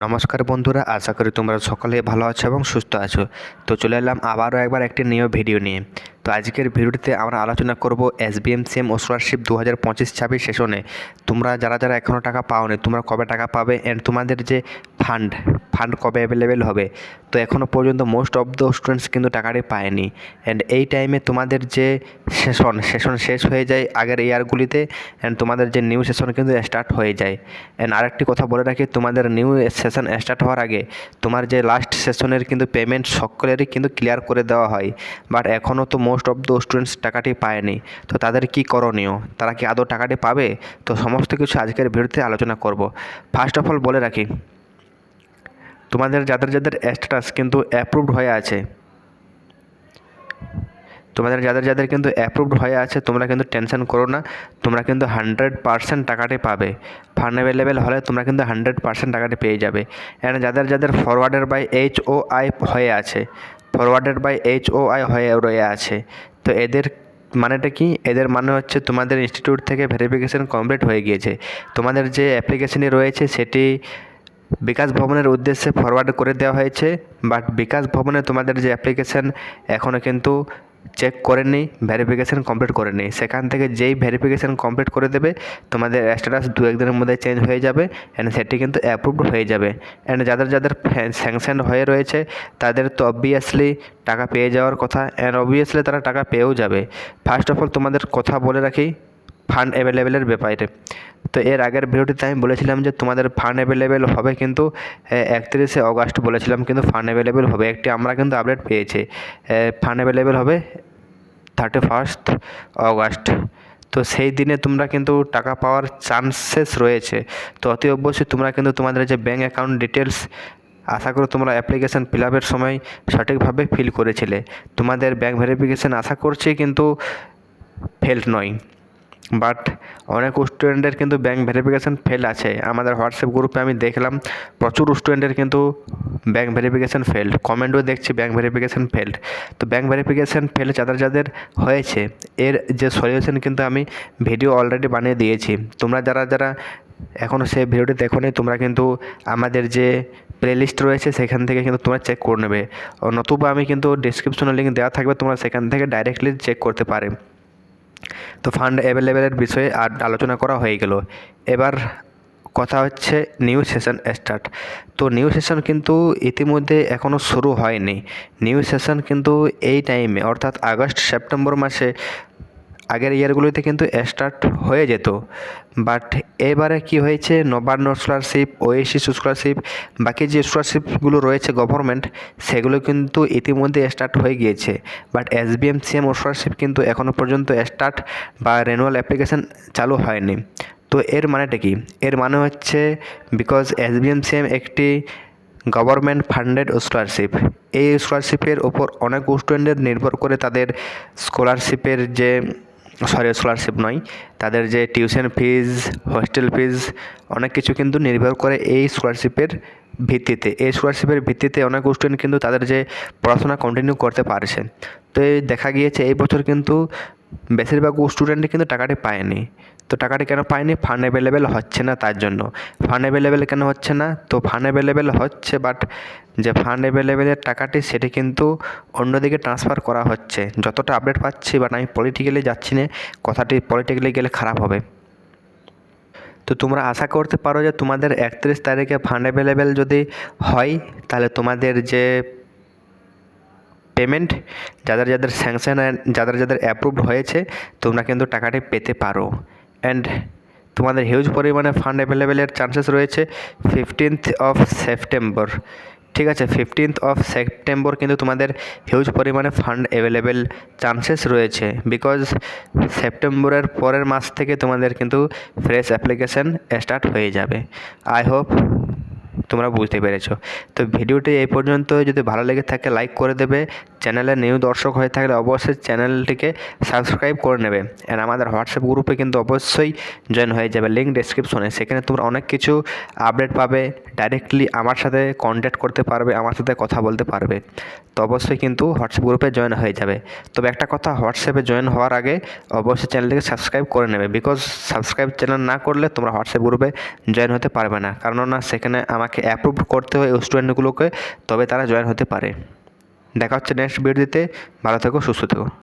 নমস্কার বন্ধুরা, আশা করি তোমরা সকলে ভালো আছো এবং সুস্থ আছো। তো চলে এলাম আবারও একবার একটি নিউ ভিডিও নিয়ে। তো আজকের ভিডিওটিতে আমরা আলোচনা করব SBM স্কলারশিপ 2025-26 সেশনে তোমরা যারা যারা এখনও টাকা পাওনি তোমরা কবে টাকা পাবে অ্যান্ড তোমাদের যে ফান্ড কবে অ্যাভেলেবেল হবে। তো এখনও পর্যন্ত মোস্ট অফ দ্য স্টুডেন্টস কিন্তু টাকাটি পায়নি অ্যান্ড এই টাইমে তোমাদের যে সেশন শেষ হয়ে যায় আগের ইয়ারগুলিতে অ্যান্ড তোমাদের যে নিউ সেশন কিন্তু স্টার্ট হয়ে যায়। অ্যান্ড আরেকটি কথা বলে রাখি, তোমাদের নিউ সেশন স্টার্ট হওয়ার আগে তোমার যে লাস্ট সেশনের কিন্তু পেমেন্ট সকলেরই কিন্তু ক্লিয়ার করে দেওয়া হয়, বাট এখনও তো মোস্ট অফ দ্য স্টুডেন্টস টাকাটি পায়নি। তো তাদের কি করণীয়, তারা কি আদৌ টাকাটি পাবে? তো সমস্ত কিছু আজকের ভিডিওতে আলোচনা করব। ফার্স্ট অফ অল বলে রাখি, তোমাদের যাদের যাদের স্ট্যাটাস কিন্তু অ্যাপ্রুভড হয়ে আছে, কিন্তু অ্যাপ্রুভড হয়ে আছে, তোমরা কিন্তু টেনশন করো না। তোমরা কিন্তু 100% টাকাটি পাবে। ফান্ড অ্যাভেলেবেল হলে তোমরা কিন্তু 100% টাকাটি পেয়ে যাবে। অ্যান্ড যাদের যাদের ফরওয়ার্ডেড বাই HOI হয়ে আছে, রয়ে আছে, তো এদের মানেটা কি? এদের মানে হচ্ছে তোমাদের ইনস্টিটিউট থেকে ভেরিফিকেশন কমপ্লিট হয়ে গিয়েছে। তোমাদের যে অ্যাপ্লিকেশনই রয়েছে সেটি বিকাশ ভবনের উদ্দেশ্যে ফরওয়ার্ড করে দেওয়া হয়েছে, বাট বিকাশ ভবনে তোমাদের যে অ্যাপ্লিকেশান এখনও কিন্তু চেক করেনি, ভেরিফিকেশান কমপ্লিট করেনি। সেখান থেকে যেই ভেরিফিকেশান কমপ্লিট করে দেবে তোমাদের স্ট্যাটাস 2-1 দিনের মধ্যে চেঞ্জ হয়ে যাবে অ্যান্ড সেটি কিন্তু অ্যাপ্রুভড হয়ে যাবে। অ্যান্ড যাদের যাদের স্যাংশন হয়ে রয়েছে তাদের তো অবভিয়াসলি টাকা পেয়ে যাওয়ার কথা, অ্যান্ড অবভিয়াসলি তারা টাকা পেয়েও যাবে। ফার্স্ট অফ অল তোমাদের কথা বলে রাখি ফান্ড অ্যাভেলেবেলের ব্যাপারে। তো এর আগের ভিডিওটিতে আমি বলেছিলাম যে তোমাদের ফান্ড অ্যাভেলেবেল হবে, কিন্তু 31শে অগাস্ট বলেছিলাম, কিন্তু ফান্ড অ্যাভেলেবেল হবে। একটি আমরা কিন্তু আপডেট পেয়েছি, ফান্ড অ্যাভেলেবেল হবে 31 অগাস্ট। তো সেই দিনে তোমরা কিন্তু টাকা পাওয়ার চান্সেস রয়েছে। তো অতি অবশ্যই তোমরা কিন্তু তোমাদের যে ব্যাঙ্ক অ্যাকাউন্ট ডিটেলস, আশা করি তোমরা অ্যাপ্লিকেশান ফিল আপের সময় সঠিকভাবে ফিল করেছিলে। তোমাদের ব্যাঙ্ক ভেরিফিকেশান আশা করছি কিন্তু ফেলড নয়, বাট অনেক স্টুডেন্টের কিন্তু ব্যাঙ্ক ভেরিফিকেশান ফেল আছে। আমাদের হোয়াটসঅ্যাপ গ্রুপে আমি দেখলাম প্রচুর স্টুডেন্টের কিন্তু ব্যাঙ্ক ভেরিফিকেশান ফেলড, কমেন্টও দেখছি ব্যাঙ্ক ভেরিফিকেশান ফেলড। তো ব্যাঙ্ক ভেরিফিকেশান ফেল যাদের যাদের হয়েছে এর যে সলিউশন কিন্তু আমি ভিডিও অলরেডি বানিয়ে দিয়েছি। তোমরা যারা যারা এখনও সেই ভিডিওটি দেখোনি তোমরা কিন্তু আমাদের যে প্লেলিস্ট রয়েছে সেখান থেকে কিন্তু তোমরা চেক করে নেবে, নতুবা আমি কিন্তু ডিসক্রিপশনে লিঙ্ক দেওয়া থাকবে, তোমরা সেখান থেকে ডাইরেক্টলি চেক করতে পারে। তো ফান্ড অ্যাভেলেবেলের বিষয়ে আলোচনা করা হয়ে গেল। এবার কথা হচ্ছে নিউ সেশন স্টার্ট। তো নিউ সেশন কিন্তু ইতিমধ্যে এখনও শুরু হয়নি। নিউ সেশন কিন্তু এই টাইমে অর্থাৎ আগস্ট সেপ্টেম্বর মাসে আগের ইয়ারগুলোতে কিন্তু স্টার্ট হয়ে যেত, বাট এবারে কি হয়েছে, নবান্ন স্কলারশিপ, ওএসিস স্কলারশিপ, বাকি যে স্কলারশিপগুলো রয়েছে গভর্নমেন্ট, সেগুলো কিন্তু ইতিমধ্যে স্টার্ট হয়ে গিয়েছে। বাট SBM স্কলারশিপ কিন্তু এখনও পর্যন্ত স্টার্ট বা রেনুয়াল অ্যাপ্লিকেশান চালু হয়নি। তো এর মানেটা কি? এর মানে হচ্ছে বিকজ SBM একটি গভর্নমেন্ট ফান্ডেড স্কলারশিপ, এই স্কলারশিপের ওপর অনেক স্টুডেন্টের নির্ভর করে তাদের স্কলারশিপের যে স্কলারশিপ নয়, তাদের যে টিউশন ফিজ, হস্টেল ফিজ, অনেক কিছু কিন্তু নির্ভর করে এই স্কলারশিপের ভিত্তিতে। এই স্কলারশিপের ভিত্তিতে অনেক স্টুডেন্ট কিন্তু তাদের যে পড়াশোনা কন্টিনিউ করতে পারছে। তো এই দেখা গিয়েছে এই বছর কিন্তু বেশিরভাগ স্টুডেন্টই কিন্তু টাকাটি পায়নি। তো টাকাটি কেন পায়নি? ফান্ড অ্যাভেলেবেল হচ্ছে না, তার জন্য। ফান্ড অ্যাভেলেবেল কেন হচ্ছে না? তো ফান্ড অ্যাভেলেবেল হচ্ছে, বাট যে ফান্ড অ্যাভেলেবেলের টাকাটি সেটি কিন্তু অন্যদিকে ট্রান্সফার করা হচ্ছে, যতটা আপডেট পাচ্ছি। বাট আমি পলিটিক্যালি যাচ্ছি না, কথাটি পলিটিক্যালি গেলে খারাপ হবে। তো তোমরা আশা করতে পারো যে তোমাদের 31 তারিখে ফান্ড অ্যাভেলেবেল যদি হয় তাহলে তোমাদের যে পেমেন্ট, যাদের যাদের স্যাংশন অ্যান্ড যাদের যাদের অ্যাপ্রুভড হয়েছে, তোমরা কিন্তু টাকাটি পেতে পারো। অ্যান্ড তোমাদের হিউজ পরিমাণে ফান্ড অ্যাভেলেবেলের চান্সেস রয়েছে 15th অফ সেপ্টেম্বর। ঠিক আছে, 15th অফ সেপ্টেম্বর কিন্তু তোমাদের হিউজ পরিমাণে ফান্ড অ্যাভেলেবেল চান্সেস রয়েছে, বিকজ সেপ্টেম্বরের পরের মাস থেকে তোমাদের কিন্তু ফ্রেশ অ্যাপ্লিকেশান স্টার্ট হয়ে যাবে। আই হোপ তোমরা বুঝতে পেরেছো। তো ভিডিওটি এই পর্যন্ত, যদি ভালো লেগে থাকে লাইক করে দেবে। চ্যানেলে নিউ দর্শক হয়ে থাকলে অবশ্যই চ্যানেলটিকে সাবস্ক্রাইব করে নেবে। অ্যান্ড আমাদের হোয়াটসঅ্যাপ গ্রুপে কিন্তু অবশ্যই জয়েন হয়ে যাবে, লিঙ্ক ডেসক্রিপশনে। সেখানে তোমরা অনেক কিছু আপডেট পাবে, ডাইরেক্টলি আমার সাথে কন্ট্যাক্ট করতে পারবে, আমার সাথে কথা বলতে পারবে। তো অবশ্যই কিন্তু হোয়াটসঅ্যাপ গ্রুপে জয়েন হয়ে যাবে। তবে একটা কথা, হোয়াটসঅ্যাপে জয়েন হওয়ার আগে অবশ্যই চ্যানেলটিকে সাবস্ক্রাইব করে নেবে, বিকজ সাবস্ক্রাইব চ্যানেল না করলে তোমরা হোয়াটসঅ্যাপ গ্রুপে জয়েন হতে পারবে না, কেননা সেখানে আমার আমাকে অ্যাপ্রুভ করতে হয় ওই স্টুডেন্টগুলোকে, তবে তারা জয়েন হতে পারে। দেখা হচ্ছে নেক্সট ভিডিওতে। ভালো থেকো, সুস্থ থেকো।